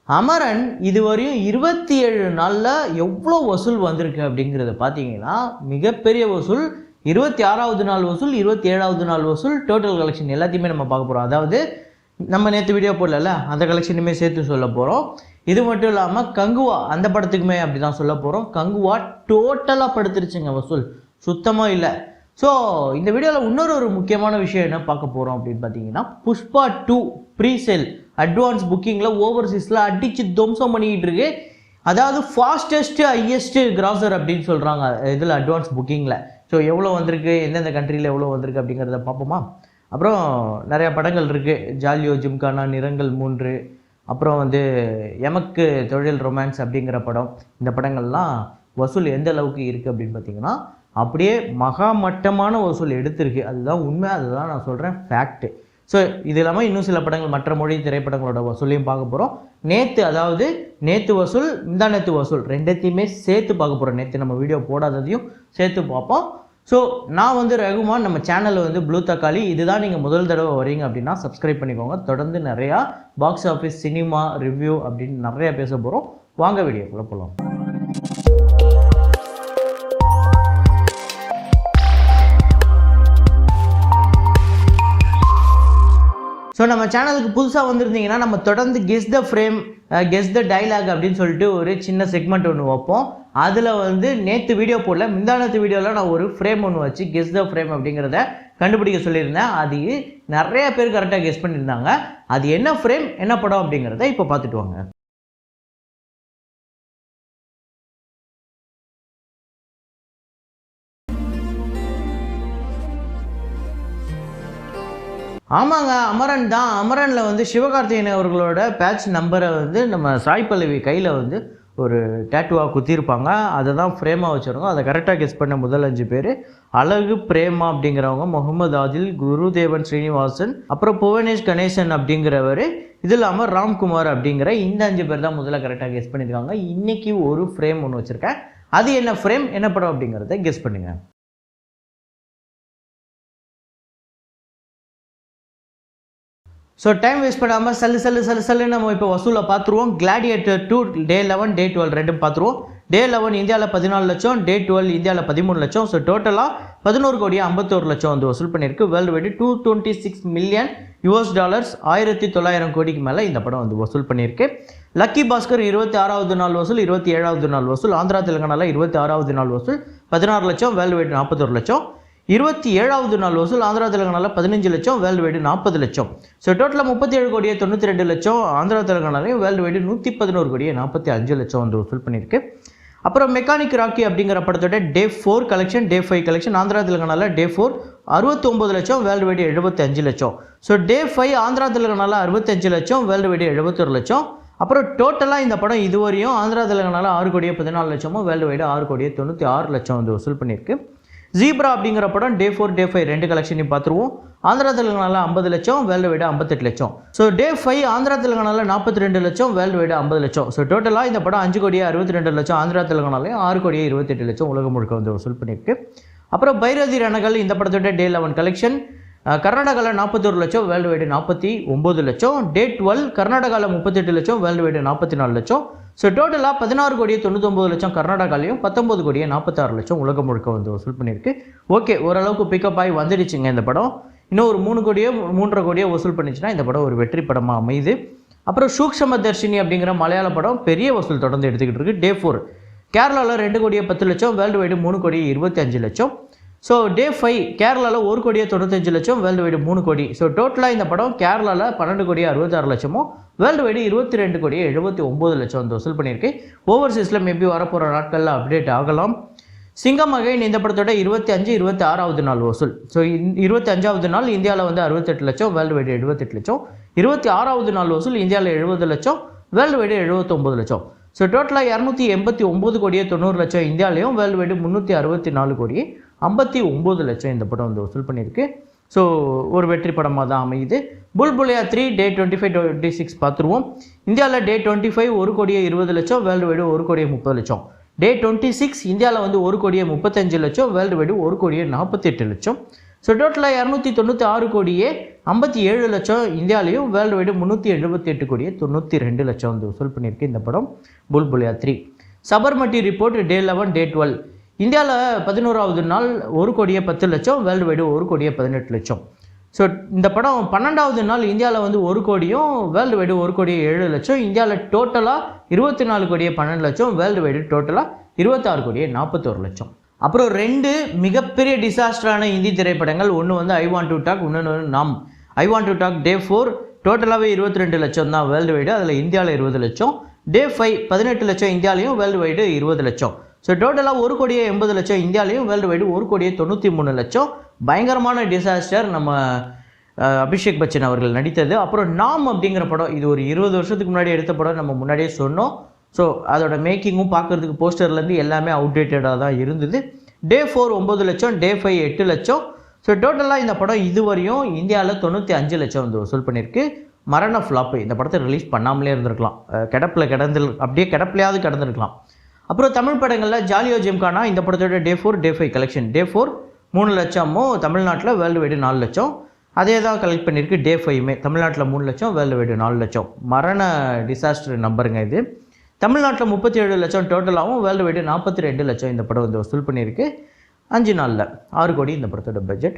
அமரன் இதுவரையும் 27 நாளில் எவ்வளோ வசூல் வந்திருக்கு அப்படிங்கிறத பார்த்தீங்கன்னா மிகப்பெரிய வசூல். 26வது நாள் வசூல், 27வது நாள் வசூல், டோட்டல் கலெக்ஷன் எல்லாத்தையுமே நம்ம பார்க்க போகிறோம். அதாவது நம்ம நேற்று வீடியோ போடல அந்த கலெக்ஷனுமே சேர்த்து சொல்ல போகிறோம். இது மட்டும் இல்லாமல் கங்குவா அந்த படத்துக்குமே அப்படி தான் சொல்ல போகிறோம். கங்குவா டோட்டலாக படுத்துருச்சுங்க வசூல், சுத்தமாக இல்லை. ஸோ இந்த வீடியோவில் இன்னொரு முக்கியமான விஷயம் என்ன பார்க்க போகிறோம் அப்படின்னு பார்த்தீங்கன்னா, புஷ்பா 2 ப்ரீசேல் அட்வான்ஸ் புக்கிங்கில் ஓவர்சீஸில் அடித்து துவம்சம் பண்ணிக்கிட்டு இருக்கு. அதாவது ஃபாஸ்டஸ்ட்டு ஹையஸ்ட்டு கிராசர் அப்படின்னு சொல்கிறாங்க இதில் அட்வான்ஸ் புக்கிங்கில். ஸோ எவ்வளோ வந்திருக்கு, எந்தெந்த கண்ட்ரியில் எவ்வளோ வந்திருக்கு அப்படிங்கிறத பார்ப்போமா. அப்புறம் நிறையா படங்கள் இருக்குது. ஜாலியோ ஜிம்கானா, நிறங்கள் 3, அப்புறம் எமக்கு தொழில் ரொமான்ஸ் அப்படிங்கிற படம். இந்த படங்கள்லாம் வசூல் எந்த அளவுக்கு இருக்குது அப்படின்னு பார்த்தீங்கன்னா அப்படியே மகா மட்டமான வசூல் எடுத்திருக்கு. அதுதான் உண்மை, அதுதான் நான் சொல்கிறேன் ஃபேக்ட்டு. ஸோ இது இல்லாமல் இன்னும் சில படங்கள் மற்ற மொழி திரைப்படங்களோட வசூலையும் பார்க்க போகிறோம். நேற்று வசூல், முந்தாநேத்து வசூல் ரெண்டுத்தையுமே சேர்த்து பார்க்க போகிறோம். நேற்று நம்ம வீடியோ போடாததையும் சேர்த்து பார்ப்போம். ஸோ நான் ரகுமான், நம்ம சேனலில் ப்ளூ தக்காளி. இதுதான் நீங்கள் முதல் தடவை வரீங்க அப்படின்னா சப்ஸ்கிரைப் பண்ணிக்கோங்க. தொடர்ந்து நிறையா பாக்ஸ் ஆஃபீஸ், சினிமா ரிவ்யூ அப்படின்னு நிறையா பேச போகிறோம். வாங்க வீடியோக்குள்ளே போகலாம். ஸோ நம்ம சேனலுக்கு புதுசாக வந்திருந்தீங்கன்னா நம்ம தொடர்ந்து கெஸ் த ஃப்ரேம், கெஸ் த டைலாக் அப்படின்னு சொல்லிட்டு ஒரு சின்ன செக்மெண்ட் ஒன்று வைப்போம். அதில் நேற்று வீடியோ போடல, முந்தானத்து வீடியோவில் நான் ஒரு ஃப்ரேம் ஒன்று வச்சு கெஸ் த ஃப்ரேம் அப்படிங்கிறத கண்டுபிடிக்க சொல்லியிருந்தேன். அது நிறைய பேர் கரெக்டாக கெஸ் பண்ணியிருந்தாங்க. அது என்ன ஃப்ரேம், என்ன படம் அப்படிங்கிறத இப்போ பார்த்துட்டு வாங்க. ஆமாங்க, அமரன் தான். அமரனில் சிவகார்த்திகேயன் அவர்களோட பேட்ச் நம்பரை நம்ம சாய் பல்லவி கையில் ஒரு டேட்டுவாக குத்திருப்பாங்க. அதை தான் ஃப்ரேமாக வச்சுருக்கோம். அதை கரெக்டாக கெஸ் பண்ண முதல் 5 பேர் அழகு பிரேமா அப்படிங்கிறவங்க, முகமது ஆதில், குருதேவன் ஸ்ரீனிவாசன், அப்புறம் புவனேஷ் கணேசன் அப்படிங்கிறவர், இது இல்லாமல் ராம்குமார் அப்படிங்கிற இந்த 5 பேர் தான் முதல்ல கரெக்டாக கெஸ் பண்ணியிருக்காங்க. இன்றைக்கி ஒரு ஃப்ரேம் ஒன்று வச்சுருக்கேன். அது என்ன ஃப்ரேம், என்ன படம் அப்படிங்கிறத கெஸ் பண்ணுங்கள். ஸோ டைம் வேஸ்ட் பண்ணாமல் சல்லு நம்ம இப்போ வசூலில் பார்த்துருவோம். கிளாடியேட்டர் 2 Day 11 Day 12 ரெண்டும் பார்த்துருவோம். Day 11 இந்தியாவில் 14 லட்சம், Day 12 இந்தியாவில் 13 லட்சம். ஸோ டோட்டலாக 11 கோடி 51 லட்சம் வசூல் பண்ணியிருக்கு. வேர்ல்டு வைடு $226 மில்லியன், $1900 கோடிக்கு மேலே இந்த படம் வசூல் பண்ணியிருக்கு. லக்கி பாஸ்கர் 26வது நாள் வசூல், 27வது நாள் வசூல். ஆந்திரா தெலுங்கானாவில் 26வது நாள் வசூல் 16 லட்சம், வேர்ல்டு வைடு 41 லட்சம். 27வது நாள் வசூல் ஆந்திரா தெலுங்கானாவில் 15 லட்சம், வேர்ல்டு வைடு 40 லட்சம். ஸோ டோட்டலாக 37 கோடியே 92 லட்சம். ஆந்திரா தெலுங்கானாலையும் வேர்ல்டு வைடு 111 கோடியே 45 லட்சம் வசூல் பண்ணியிருக்கு. அப்புறம் மெக்கானிக் ராக்கி அப்படிங்கிற படத்தோட Day 4 collection, Day 5 collection. Andhra தெலுங்கானாவில் Day 4 69 லட்சம், வேர்ல்டு வைடு 75 லட்சம். ஸோ Day 5 ஆந்திரா தெலுங்கானாவில் 65 லட்சம், வேர்ல்டு வைடு 71 லட்சம். அப்புறம் டோட்டலாக இந்த படம் இதுவரையும் ஆந்திரா தெலுங்கானாவில் 6 கோடியே 14 லட்சமும், வேர்ல்டு வைடு 6 கோடியே 96 லட்சம் வசூல் பண்ணியிருக்கு. ஜீப்ரா அப்படிங்கிற படம் Day 4 Day 5 ரெண்டு கலெக்ஷனையும் பார்த்துருவோம். ஆந்திரா தெலுங்கானாவில் 50 லட்சம், வேர்ல்டு வைடு 58 லட்சம். ஸோ Day 5 ஆந்திரா தெலுங்கானாவில் 42 லட்சம், வேர்ல்டு வைடு 50 லட்சம். ஸோ டோட்டலாக இந்த படம் 5 கோடியே 62 லட்சம் ஆந்திரா தெலுங்கானாலையும், 6 கோடியே 28 லட்சம் உலகம் முழுக்க வசூல் பண்ணியிருக்கு. அப்புறம் பைரதி ரணகள் இந்த படத்தோட Day 11 கலெக்ஷன். கர்நாடகாவில் 41 லட்சம், வேர்ல்டு வைடு 49 லட்சம். Day 12 கர்நாடகாவில் 38 லட்சம், வேர்ல்டு வைடு 44 லட்சம். ஸோ டோட்டலாக 16 கோடியே 99 லட்சம் கர்நாடகாலையும், 19 கோடியே 46 லட்சம் உலகம் முழுக்க வசூல் பண்ணியிருக்கு. ஓகே, ஓரளவுக்கு பிக்கப் ஆகி வந்துடுச்சுங்க இந்த படம். இன்னும் ஒரு 3 கோடியே 3.5 கோடியே வசூல் பண்ணிச்சுன்னா இந்த படம் ஒரு வெற்றி படமாக அமையுது. அப்புறம் சூக்ஷம தர்ஷினி அப்படிங்கிற மலையாள படம் பெரிய வசூல் தொடர்ந்து எடுத்துக்கிட்டு இருக்கு. Day 4 கேரளாவில் 2 கோடியே 10 லட்சம், வேர்ல்டு வைடு 3 கோடியே 25 லட்சம். ஸோ Day 5 கேரளாவில் 1 கோடியே 95 லட்சம், வேர்ல்டு வைடு 3 கோடி. ஸோ டோட்டலாக இந்த படம் கேரளாவில் 12 கோடியே 66 லட்சமும், வேர்ல்டு வைடு 22 கோடியே 79 லட்சம் வசூல் பண்ணியிருக்கு. ஓவர்சீஸில் மேபி வரப்போகிற நாட்களில் அப்டேட் ஆகலாம். சிங்கம் அகைன் இந்த படத்தோட 26வது நாள் வசூல். ஸோ 25வது நாள் இந்தியாவில் 68 லட்சம், வேர்ல்டு வைடு 78 லட்சம். 26வது நாள் வசூல் இந்தியாவில் 70 லட்சம், வேர்ல்டு வைடு 79 லட்சம். ஸோ டோட்டலாக 289 கோடியே 90 லட்சம் இந்தியாவிலையும், வேர்ல்டு வைடு 364 கோடியே 59 லட்சம் இந்த படம் வசூல் பண்ணியிருக்கு. ஸோ ஒரு வெற்றி படமாக தான் அமையுது. புல்புலையா 3 Day 25 26 பார்த்துருவோம். இந்தியாவில் Day 25 1 கோடியே 20 லட்சம், வேர்ல்டு வைடு 1 கோடியே 30 லட்சம். Day 26 இந்தியாவில் 1 கோடியே 35 லட்சம், வேர்ல்டு வைடு 1 கோடியே 48 லட்சம். ஸோ டோட்டலாக 296 கோடியே 57 லட்சம் இந்தியாவிலையும், வேர்ல்டு வைடு 378 கோடியே 92 லட்சம் வந்து வசூல் பண்ணியிருக்கு இந்த படம் புல்புலியா 3. சபர்மதி ரிப்போர்ட் டே 11 டே 12 இந்தியாவில் 11வது நாள் 1 கோடியே 10 லட்சம், வேர்ல்டு வைடு 1 கோடியே 18 லட்சம். ஸோ இந்த படம் 12வது நாள் இந்தியாவில் வந்து 1 கோடியும், வேர்ல்டு வைடு 1 கோடியே 7 லட்சம், இந்தியாவில் டோட்டலாக 24 கோடியே 12 லட்சம், வேர்ல்டு வைடு டோட்டலாக 26 கோடியே 41 லட்சம். அப்புறம் 2 மிகப்பெரிய டிசாஸ்டரான இந்தி திரைப்படங்கள், ஒன்று வந்து ஐ வாண்ட் டு டாக், இன்னொன்று நாம். ஐ வாண்ட் டு டாக் டே 4 டோட்டலாகவே 22 லட்சம் தான் வேர்ல்டு வைடு, அதில் இந்தியாவில் 20 லட்சம். டே 5 18 லட்சம் இந்தியாவிலையும், வேர்ல்டு வைடு 20 லட்சம். ஸோ டோட்டலாக 1 கோடியே 80 லட்சம் இந்தியாவிலையும், வேர்ல்டு வைடு 1 கோடியே 93 லட்சம். பயங்கரமான டிசாஸ்டர் நம்ம அபிஷேக் பச்சன் அவர்கள் நடித்தது. அப்புறம் நாம் அப்படிங்கிற படம், இது ஒரு 20 வருஷத்துக்கு முன்னாடி எடுத்த படம், நம்ம முன்னாடியே சொன்னோம். ஸோ அதோட மேக்கிங்கும் பார்க்குறதுக்கு போஸ்டர்லேருந்து எல்லாமே அவுடேட்டடாக தான் இருந்தது. டே 4 9 லட்சம், டே 5 8 லட்சம். ஸோ டோட்டலாக இந்த படம் இதுவரையும் இந்தியாவில் 95 லட்சம் வந்து வசூல் பண்ணியிருக்கு. மரண ஃப்ளாப்பு, இந்த படத்தை ரிலீஸ் பண்ணாமலே இருந்திருக்கலாம், அப்படியே கிடப்பிலையாவது கிடந்திருக்கலாம். அப்புறம் தமிழ் படங்களில் ஜாலியோ ஜிம்கானா இந்த படத்தோட டே 4 டே 5 கலெக்ஷன். டே 4 3 லட்சமும் தமிழ்நாட்டில், வேர்ல்டு வைடு 4 லட்சம். அதே தான் கலெக்ட் பண்ணியிருக்கு டே 5மே. தமிழ்நாட்டில் 3 லட்சம், வேர்ல்டு வைடு 4 லட்சம். மரண டிசாஸ்டர் நம்பருங்க இது. தமிழ்நாட்டில் 37 லட்சம் டோட்டலாகவும், வேர்ல்டு வைடு 42 லட்சம் இந்த படம் வந்து வசூல் பண்ணியிருக்கு 5 நாளில். 6 கோடி இந்த படத்தோட பட்ஜெட்.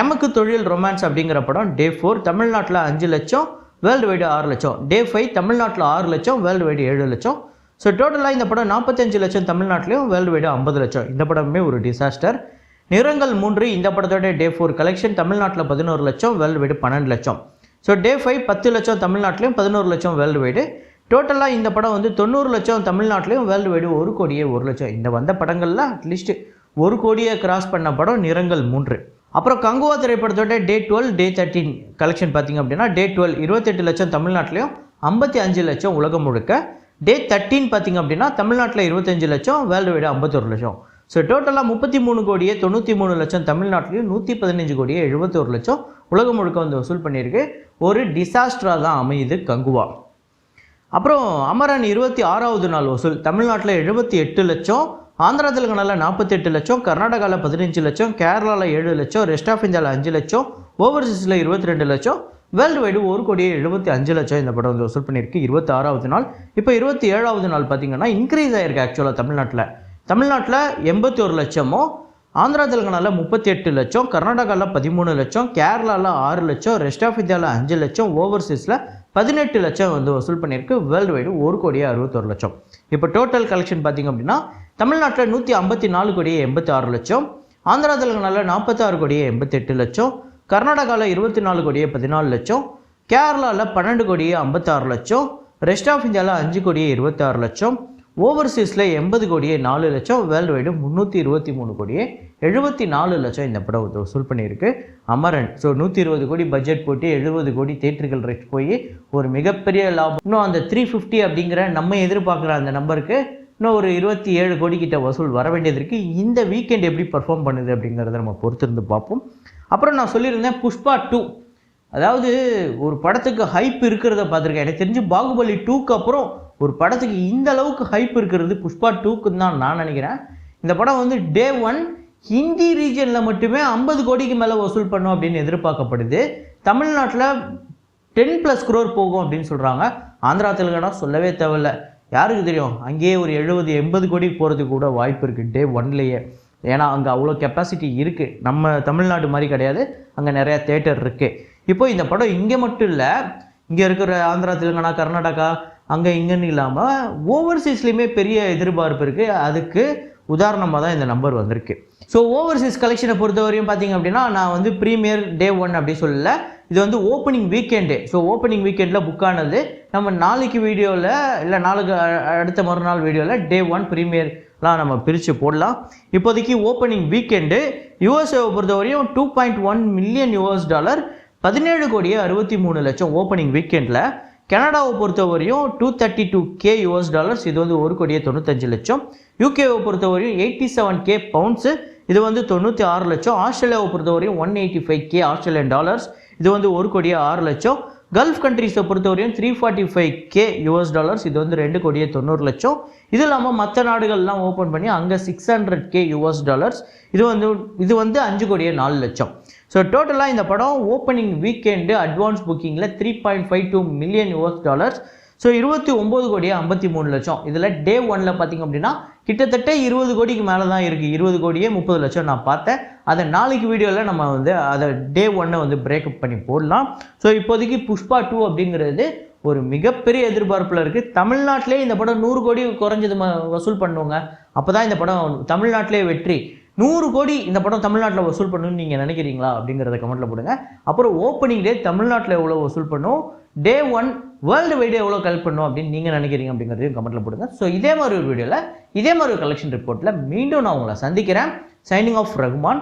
எமக்கு தொழில் ரொமான்ஸ் அப்படிங்கிற படம் டே 4 தமிழ்நாட்டில் 5 லட்சம், வேர்ல்டு வைடு 6 லட்சம். டே 5 தமிழ்நாட்டில் 6 லட்சம், வேர்ல்டு வைடு 7 லட்சம். ஸோ டோட்டலாக இந்த படம் 45 லட்சம் தமிழ்நாட்டிலையும், வேர்ல்டு வைடு 50 லட்சம். இந்த படமே ஒரு டிசாஸ்டர். நிறங்கள் 3 இந்த படத்தோட டே 4 கலெக்ஷன் தமிழ்நாட்டில் 11 லட்சம், வேர்ல்டு வைடு 12 லட்சம். ஸோ டே 5 10 லட்சம் தமிழ்நாட்டிலையும், 11 லட்சம் வேர்ல்டு வைடு. டோட்டலாக இந்த படம் வந்து 90 லட்சம் தமிழ்நாட்டிலையும், வேர்ல்டு வைடு 1 கோடியே 1 லட்சம். இந்த வந்த படங்களில் அட்லீஸ்ட் 1 கோடியை கிராஸ் பண்ண படம் நிறங்கள் 3. அப்புறம் கங்குவா திரைப்படத்தோட டே 12 டே 13 கலெக்ஷன் பார்த்திங்க அப்படின்னா டே 12 28 லட்சம் தமிழ்நாட்டிலையும், 55 லட்சம் உலகம் முழுக்க. டே 13 பார்த்திங்க அப்படின்னா தமிழ்நாட்டில் 25 லட்சம், வேர்ல்டு வைடு 51 லட்சம். ஸோ டோட்டலாக 33 கோடியே 93 லட்சம் தமிழ்நாட்டிலையும், 115 கோடியே 71 லட்சம் உலகம் முழுக்க வந்து வசூல் பண்ணியிருக்கு. ஒரு டிசாஸ்டராக தான் அமையுது கங்குவா. அப்புறம் அமரன் 26வது நாள் வசூல் தமிழ்நாட்டில் 78 லட்சம், ஆந்திரா தெலுங்கானாவில் 48 லட்சம், கர்நாடகாவில் 15 லட்சம், கேரளாவில் 7 லட்சம், ரெஸ்ட் ஆஃப் இந்தியாவில் 5 லட்சம், ஓவர்சீஸில் 22 லட்சம், வேர்ல்டு வைடு 1 கோடியே 75 லட்சம் இந்த படம் வந்து வசூல் பண்ணியிருக்கு 26வது நாள். இப்போ 27வது நாள் பார்த்தீங்கன்னா இன்க்ரீஸ் ஆகிருக்கு ஆக்சுவலாக தமிழ்நாட்டில் 81 லட்சமும், ஆந்திரா தெலுங்கானாவில் 38 லட்சம், கர்நாடகாவில் 13 லட்சம், கேரளாவில் 6 லட்சம், ரெஸ்ட் ஆஃப் இந்தியாவில் 5 லட்சம், ஓவர்சீஸில் 18 லட்சம் வந்து வசூல் பண்ணியிருக்கு. வேர்ல்டு வைடு 1 கோடியே 61 லட்சம். இப்போ டோட்டல் கலெக்ஷன் பார்த்திங்க அப்படின்னா தமிழ்நாட்டில் 154 கோடியே 86 லட்சம், ஆந்திரா தெலுங்கானாவில் 46 கோடியே 88 லட்சம், கர்நாடகாவில் 24 கோடியே 14 லட்சம், கேரளாவில் 12 கோடியே 56 லட்சம், ரெஸ்ட் ஆஃப் இந்தியாவில் 5 கோடியே 26 லட்சம், ஓவர்சீஸில் 80 கோடியே 4 லட்சம், வேர்ல்டு வைடு 323 கோடியே 74 லட்சம் இந்த படம் வசூல் பண்ணியிருக்கு அமரன். ஸோ 120 கோடி பட்ஜெட் போட்டு 70 கோடி தேட்டர்கள் ரேட் போய் ஒரு மிகப்பெரிய லாபம். இன்னும் அந்த 350 அப்படிங்கிற நம்ம எதிர்பார்க்குற அந்த நம்பருக்கு இன்னும் ஒரு 27 கோடி கிட்ட வசூல் வர வேண்டியது இருக்குது. இந்த வீக்கெண்ட் எப்படி பர்ஃபார்ம் பண்ணுது அப்படிங்கிறத நம்ம பொறுத்திருந்து பார்ப்போம். அப்புறம் நான் சொல்லியிருந்தேன் புஷ்பா 2, அதாவது ஒரு படத்துக்கு ஹைப் இருக்கிறத பார்த்துருக்கேன். எனக்கு தெரிஞ்சு பாகுபலி 2க்கு அப்புறம் ஒரு படத்துக்கு இந்த அளவுக்கு ஹைப் இருக்கிறது புஷ்பா 2க்குன்னு தான் நான் நினைக்கிறேன். இந்த படம் வந்து டே 1 ஹிந்தி ரீஜனில் மட்டுமே 50 கோடிக்கு மேலே வசூல் பண்ணும் அப்படின்னு எதிர்பார்க்கப்படுது. தமிழ்நாட்டில் 10+ crore போகும் அப்படின்னு சொல்கிறாங்க. ஆந்திரா தெலுங்கானா சொல்லவே தேவையில்லை, யாருக்கு தெரியும், அங்கேயே ஒரு 70-80 கோடி போகிறதுக்கு கூட வாய்ப்பு இருக்குது டே 1லேயே. ஏன்னா அங்கே அவ்வளோ கெப்பாசிட்டி இருக்குது, நம்ம தமிழ்நாடு மாதிரி கிடையாது, அங்கே நிறையா தேட்டர் இருக்குது. இப்போ இந்த படம் இங்கே மட்டும் இல்லை, இங்கே இருக்கிற ஆந்திரா தெலுங்கானா கர்நாடகா அங்கே இங்கேன்னு இல்லாமல் ஓவர்சீஸ்லேயுமே பெரிய எதிர்பார்ப்பு இருக்குது. அதுக்கு உதாரணமாக தான் இந்த நம்பர் வந்திருக்கு. ஸோ ஓவர்சீஸ் கலெக்ஷனை பொறுத்தவரையும் பார்த்தீங்க அப்படின்னா நான் வந்து ப்ரீமியர் டே 1 அப்படி சொல்லலை, இது வந்து ஓப்பனிங் வீக்கெண்டு. ஸோ ஓப்பனிங் வீக்கெண்டில் புக் ஆனது. நம்ம நாளைக்கு வீடியோவில் இல்லை நாளைக்கு அடுத்த மறுநாள் வீடியோவில் டே 1 ப்ரீமியர்லாம் நம்ம பிரித்து போடலாம். இப்போதைக்கு ஓப்பனிங் வீக்கெண்டு யூஎஸ்ஏவை பொறுத்தவரையும் $2.1 மில்லியன் 17 கோடியே 63 லட்சம் ஓப்பனிங் வீக்கெண்டில். கனடாவை பொறுத்தவரையும் $232K, இது வந்து 1 கோடியே 95 லட்சம். யூகேவை பொறுத்தவரையும் 87K பவுண்ட்ஸு, இது வந்து 96 லட்சம். ஆஸ்திரேலியாவை பொறுத்தவரையும் $185K ஆஸ்திரேலியன் டாலர்ஸ், இது வந்து 1 கோடியே 6 லட்சம். கல்ஃப் கண்ட்ரீஸை பொறுத்தவரையும் $345K, இது வந்து 2 கோடியே 90 லட்சம். இது இல்லாமல் மற்ற நாடுகள்லாம் ஓப்பன் பண்ணி அங்கே $600K, இது வந்து 5 கோடியே 4 லட்சம். ஸோ டோட்டலாக இந்த படம் ஓப்பனிங் வீக்கெண்டு அட்வான்ஸ் புக்கிங்கில் $3.52 மில்லியன். ஸோ 29 கோடியே 53 லட்சம். இதில் டே 1ல் பார்த்திங்க அப்படின்னா கிட்டத்தட்ட 20 கோடிக்கு மேலே தான் இருக்குது. 20 கோடியே 30 லட்சம் நான் பார்த்தேன். அதை நாளைக்கு வீடியோவில் நம்ம வந்து அதை டே 1 வந்து பிரேக்கப் பண்ணி போடலாம். ஸோ இப்போதைக்கு புஷ்பா 2 அப்படிங்கிறது ஒரு மிகப்பெரிய எதிர்பார்ப்பில் இருக்குது. தமிழ்நாட்டிலே இந்த படம் 100 கோடி குறைஞ்சது வசூல் பண்ணுவாங்க. அப்போ தான் இந்த படம் தமிழ்நாட்டிலே வெற்றி. 100 கோடி இந்த படம் தமிழ்நாட்டில் வசூல் பண்ணணும்னு நீங்கள் நினைக்கிறீங்களா அப்படிங்கிறத கமெண்ட்டில் போடுங்க. அப்புறம் ஓப்பனிங் டே தமிழ்நாட்டில் எவ்வளோ வசூல் பண்ணும், டே 1 வேர்ல்டு வைடு எவ்வளோ கலெக்ட் பண்ணும் அப்படின்னு நீங்கள் நினைக்கிறீங்க அப்படிங்கிறதையும் கமெண்ட்டில் போடுங்க. ஸோ இதே மாதிரி ஒரு வீடியோவில் இதே மாதிரி ஒரு கலெக்ஷன் ரிப்போர்ட்டில் மீண்டும் நான் உங்களை சந்திக்கிறேன். Signing off Rahman.